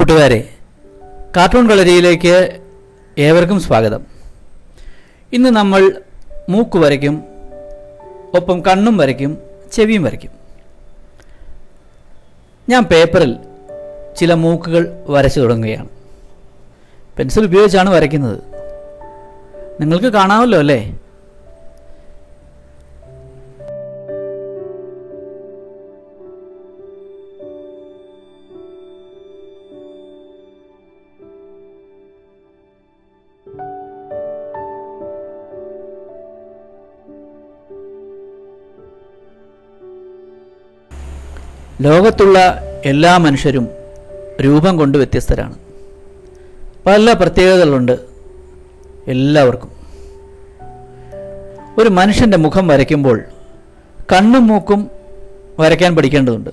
കൂട്ടുകാരെ, കാർട്ടൂൺ കളരിയിലേക്ക് ഏവർക്കും സ്വാഗതം. ഇന്ന് നമ്മൾ മൂക്ക് വരയ്ക്കും, ഒപ്പം കണ്ണും വരയ്ക്കും, ചെവിയും വരയ്ക്കും. ഞാൻ പേപ്പറിൽ ചില മൂക്കുകൾ വരച്ചു തുടങ്ങുകയാണ്. പെൻസിൽ ഉപയോഗിച്ചാണ് വരയ്ക്കുന്നത്. നിങ്ങൾക്ക് കാണാമല്ലോ അല്ലേ? ലോകത്തുള്ള എല്ലാ മനുഷ്യരും രൂപം കൊണ്ട് വ്യത്യസ്തരാണ്. പല പ്രത്യേകതകളുണ്ട് എല്ലാവർക്കും. ഒരു മനുഷ്യൻ്റെ മുഖം വരയ്ക്കുമ്പോൾ കണ്ണും മൂക്കും വരയ്ക്കാൻ പഠിക്കേണ്ടതുണ്ട്.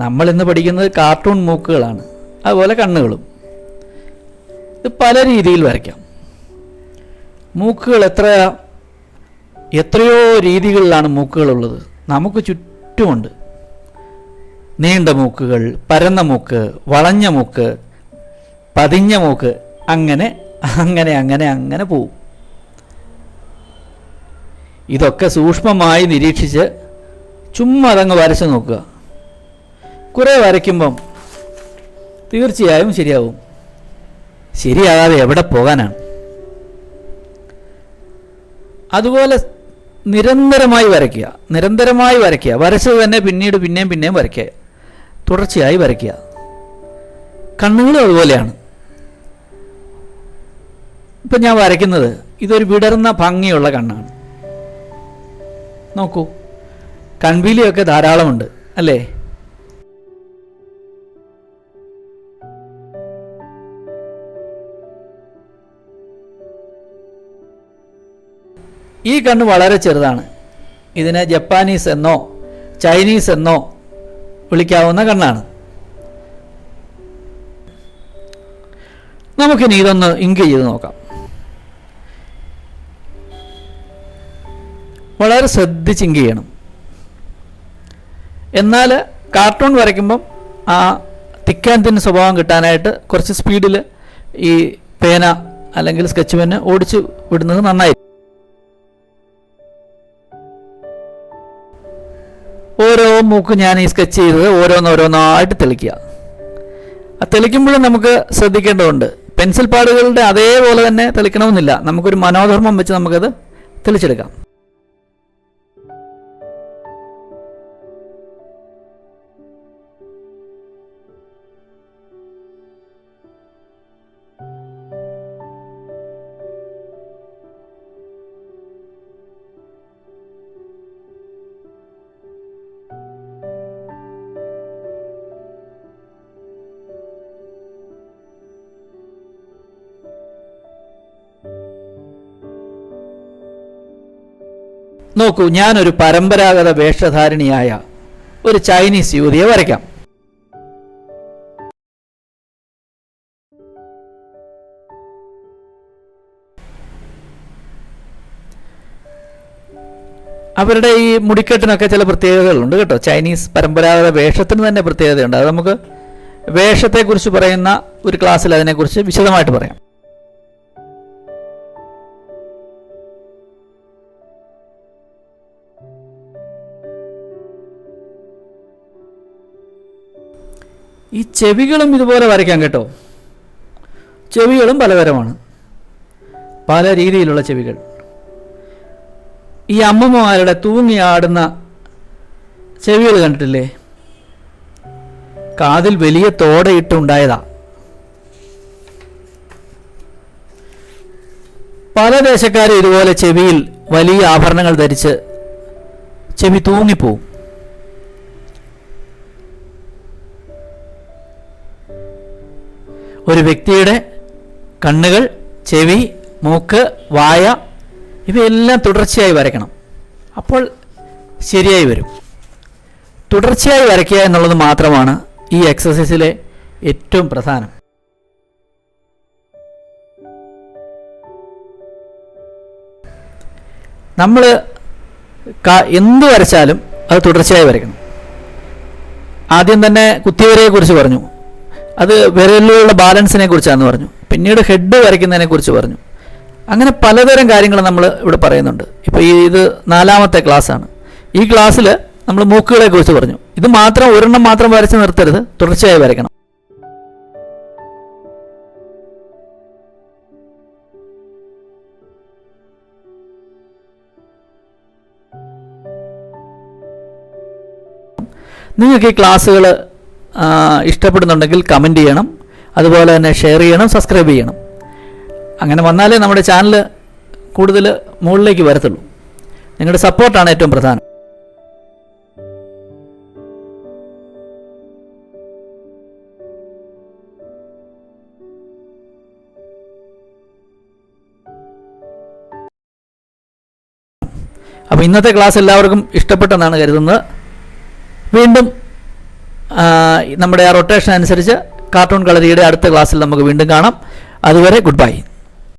നമ്മളിന്ന് പഠിക്കുന്നത് കാർട്ടൂൺ മൂക്കുകളാണ്, അതുപോലെ കണ്ണുകളും. ഇത് പല രീതിയിൽ വരയ്ക്കാം. മൂക്കുകൾ എത്രയോ രീതികളിലാണ് മൂക്കുകളുള്ളത്. നമുക്ക് ചുറ്റുമുണ്ട്. നീണ്ട മൂക്കുകൾ, പരന്ന മൂക്ക്, വളഞ്ഞ മൂക്ക്, പതിഞ്ഞ മൂക്ക്, അങ്ങനെ അങ്ങനെ അങ്ങനെ അങ്ങനെ പോവും. ഇതൊക്കെ സൂക്ഷ്മമായി നിരീക്ഷിച്ച് ചുമ്മാ അതങ്ങ് വരച്ച് നോക്കുക. കുറേ വരയ്ക്കുമ്പം തീർച്ചയായും ശരിയാവും. ശരിയാകാതെ എവിടെ പോകാനാണ്? അതുപോലെ നിരന്തരമായി വരയ്ക്കുക. വരച്ചത് തന്നെ പിന്നെയും വരയ്ക്കുക. തുടർച്ചയായി വരയ്ക്കുക. കണ്ണുകളും അതുപോലെയാണ്. ഇപ്പം ഞാൻ വരയ്ക്കുന്നത് ഇതൊരു വിടർന്ന ഭംഗിയുള്ള കണ്ണാണ്. നോക്കൂ, കൺപീലിയൊക്കെ ധാരാളമുണ്ട് അല്ലേ? ഈ കണ്ണ് വളരെ ചെറുതാണ്. ഇതിനെ ജപ്പാനീസ് എന്നോ ചൈനീസ് എന്നോ വിളിക്കാവുന്ന കണ്ണാണ്. നമുക്കിനി ഇതൊന്ന് ഇങ്ക് ചെയ്ത് നോക്കാം. വളരെ ശ്രദ്ധിച്ച് ഇങ്ക് ചെയ്യണം. എന്നാൽ കാർട്ടൂൺ വരയ്ക്കുമ്പം ആ തിക്കാൻതിന് സ്വഭാവം കിട്ടാനായിട്ട് കുറച്ച് സ്പീഡിൽ ഈ പേന അല്ലെങ്കിൽ സ്കെച്ച് പെന്ന് ഓടിച്ചു വിടുന്നത് നന്നായിരിക്കും. ഓരോ മൂക്ക് ഞാൻ ഈ സ്കെച്ച് ചെയ്തത് ഓരോന്നോരോന്നായിട്ട് തെളിക്കുക. ആ തെളിക്കുമ്പോഴും നമുക്ക് ശ്രദ്ധിക്കേണ്ടതുണ്ട്. പെൻസിൽ പാടുകളുടെ അതേപോലെ തന്നെ തെളിക്കണമെന്നില്ല. നമുക്കൊരു മനോധർമ്മം വെച്ച് നമുക്കത് തെളിച്ചെടുക്കാം. നോക്കൂ, ഞാനൊരു പരമ്പരാഗത വേഷധാരിണിയായ ഒരു ചൈനീസ് യുവതിയെ വരയ്ക്കാം. അവരുടെ ഈ മുടിക്കെട്ടിനൊക്കെ ചില പ്രത്യേകതകളുണ്ട് കേട്ടോ. ചൈനീസ് പരമ്പരാഗത വേഷത്തിന് തന്നെ പ്രത്യേകതയുണ്ട്. അത് നമുക്ക് വേഷത്തെക്കുറിച്ച് പറയുന്ന ഒരു ക്ലാസ്സിൽ അതിനെക്കുറിച്ച് വിശദമായിട്ട് പറയാം. ഈ ചെവികളും ഇതുപോലെ വരയ്ക്കാം കേട്ടോ. ചെവികളും പലതരമാണ്, പല രീതിയിലുള്ള ചെവികൾ. ഈ അമ്മമ്മമാരുടെ തൂങ്ങിയാടുന്ന ചെവികൾ കണ്ടിട്ടില്ലേ? കാതിൽ വലിയ തോടയിട്ടുണ്ടായതാ. പല ദേശക്കാരും ഇതുപോലെ ചെവിയിൽ വലിയ ആഭരണങ്ങൾ ധരിച്ച് ചെവി തൂങ്ങിപ്പോവും. ഒരു വ്യക്തിയുടെ കണ്ണുകൾ, ചെവി, മൂക്ക്, വായ ഇവയെല്ലാം തുടർച്ചയായി വരയ്ക്കണം. അപ്പോൾ ശരിയായി വരും. തുടർച്ചയായി വരയ്ക്കുക എന്നുള്ളത് മാത്രമാണ് ഈ എക്സസൈസിലെ ഏറ്റവും പ്രധാനം. നമ്മൾ എന്ത് വരച്ചാലും അത് തുടർച്ചയായി വരയ്ക്കണം. ആദ്യം തന്നെ കുത്തിവരയെക്കുറിച്ച് പറഞ്ഞു, അത് വിരലുകളുടെ ബാലൻസിനെ കുറിച്ചാണെന്ന് പറഞ്ഞു. പിന്നീട് ഹെഡ് വരയ്ക്കുന്നതിനെ കുറിച്ച് പറഞ്ഞു. അങ്ങനെ പലതരം കാര്യങ്ങൾ നമ്മൾ ഇവിടെ പറയുന്നുണ്ട്. ഇപ്പോൾ ഇത് 4ാമത്തെ ക്ലാസ്സാണ്. ഈ ക്ലാസ്സിൽ നമ്മൾ മൂക്കുകളെ കുറിച്ച് പറഞ്ഞു. ഇത് മാത്രം ഒരെണ്ണം മാത്രം വരച്ച് നിർത്തരുത്, തുടർച്ചയായി വരയ്ക്കണം. നിങ്ങൾക്ക് ഈ ക്ലാസ്സുകൾ ഇഷ്ടപ്പെടുന്നുണ്ടെങ്കിൽ കമൻറ്റ് ചെയ്യണം, അതുപോലെ തന്നെ ഷെയർ ചെയ്യണം, സബ്സ്ക്രൈബ് ചെയ്യണം. അങ്ങനെ വന്നാലേ നമ്മുടെ ചാനൽ കൂടുതൽ മുകളിലേക്ക് വരത്തുള്ളൂ. നിങ്ങളുടെ സപ്പോർട്ടാണ് ഏറ്റവും പ്രധാനം. അപ്പോൾ ഇന്നത്തെ ക്ലാസ് എല്ലാവർക്കും ഇഷ്ടപ്പെട്ടെന്നാണ് കരുതുന്നത്. വീണ്ടും നമ്മുടെ ആ റൊട്ടേഷൻ അനുസരിച്ച് കാർട്ടൂൺ കളരിയുടെ അടുത്ത ക്ലാസ്സിൽ നമുക്ക് വീണ്ടും കാണാം. അതുവരെ ഗുഡ് ബൈ.